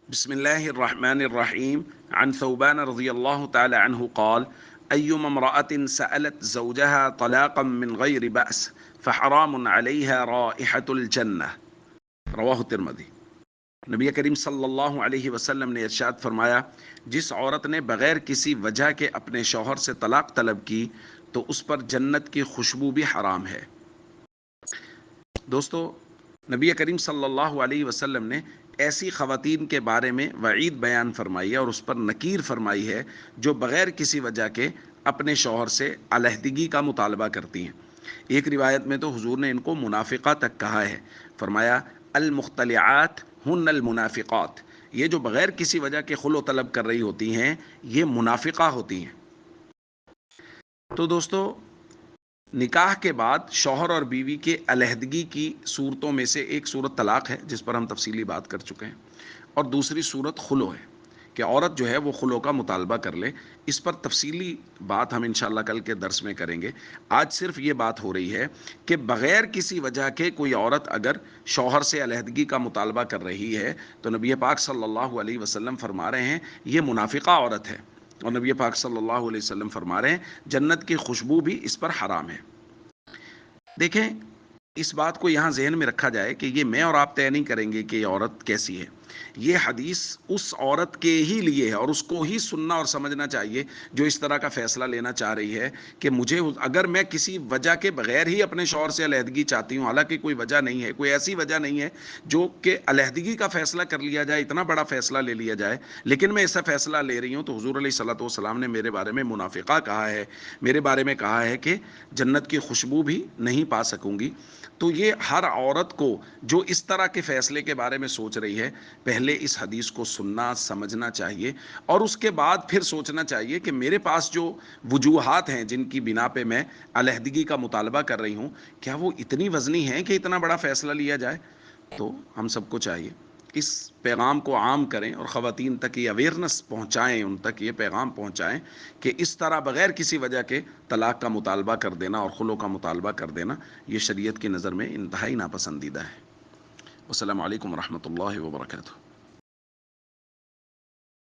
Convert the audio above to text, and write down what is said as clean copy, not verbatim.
بسم الله الرحمن الرحيم عن ثوبان رضي الله تعالى عنه قال أيما امرأة سألت زوجها طلاقا من غير بأس فحرام عليها رائحة الجنة رواہ الترمذی۔ نبی کریم صلی اللہ علیہ وسلم نے ارشاد فرمایا، جس عورت نے بغیر کسی وجہ کے اپنے شوہر سے طلاق طلب کی تو اس پر جنت کی خوشبو بھی حرام ہے۔ دوستو، نبی کریم صلی اللہ علیہ وسلم نے ایسی خواتین کے بارے میں وعید بیان فرمائی ہے اور اس پر نکیر فرمائی ہے جو بغیر کسی وجہ کے اپنے شوہر سے علیحدگی کا مطالبہ کرتی ہیں۔ ایک روایت میں تو حضور نے ان کو منافقہ تک کہا ہے، فرمایا المختلعات ہن المنافقات، یہ جو بغیر کسی وجہ کے خلو طلب کر رہی ہوتی ہیں یہ منافقہ ہوتی ہیں۔ تو دوستو، نکاح کے بعد شوہر اور بیوی کے علیحدگی کی صورتوں میں سے ایک صورت طلاق ہے، جس پر ہم تفصیلی بات کر چکے ہیں، اور دوسری صورت خلو ہے کہ عورت جو ہے وہ خلو کا مطالبہ کر لے۔ اس پر تفصیلی بات ہم انشاءاللہ کل کے درس میں کریں گے۔ آج صرف یہ بات ہو رہی ہے کہ بغیر کسی وجہ کے کوئی عورت اگر شوہر سے علیحدگی کا مطالبہ کر رہی ہے تو نبی پاک صلی اللہ علیہ وسلم فرما رہے ہیں یہ منافقہ عورت ہے، اور نبی پاک صلی اللہ علیہ وسلم فرما رہے ہیں جنت کی خوشبو بھی اس پر حرام ہے۔ دیکھیں، اس بات کو یہاں ذہن میں رکھا جائے کہ یہ میں اور آپ طے نہیں کریں گے کہ یہ عورت کیسی ہے، یہ حدیث اس عورت کے ہی لیے ہے اور اس کو ہی سننا اور سمجھنا چاہیے جو اس طرح کا فیصلہ لینا چاہ رہی ہے کہ مجھے اگر میں کسی وجہ کے بغیر ہی اپنے شوہر سے علیحدگی چاہتی ہوں، حالانکہ کوئی وجہ نہیں ہے، کوئی ایسی وجہ نہیں ہے جو کہ علیحدگی کا فیصلہ کر لیا جائے، اتنا بڑا فیصلہ لے لیا جائے، لیکن میں ایسا فیصلہ لے رہی ہوں تو حضور علیہ الصلوۃ والسلام نے میرے بارے میں منافقہ کہا ہے، میرے بارے میں کہا ہے کہ جنت کی خوشبو بھی نہیں پا سکوں گی۔ تو یہ ہر عورت کو جو اس طرح کے فیصلے کے بارے میں سوچ رہی ہے، پہلے اس حدیث کو سننا سمجھنا چاہیے اور اس کے بعد پھر سوچنا چاہیے کہ میرے پاس جو وجوہات ہیں جن کی بنا پہ میں علیحدگی کا مطالبہ کر رہی ہوں، کیا وہ اتنی وزنی ہیں کہ اتنا بڑا فیصلہ لیا جائے؟ تو ہم سب کو چاہیے اس پیغام کو عام کریں اور خواتین تک یہ اویئرنس پہنچائیں، ان تک یہ پیغام پہنچائیں کہ اس طرح بغیر کسی وجہ کے طلاق کا مطالبہ کر دینا اور خلو کا مطالبہ کر دینا یہ شریعت کی نظر میں انتہائی ناپسندیدہ ہے۔ والسلام علیکم ورحمۃ اللہ وبرکاتہ۔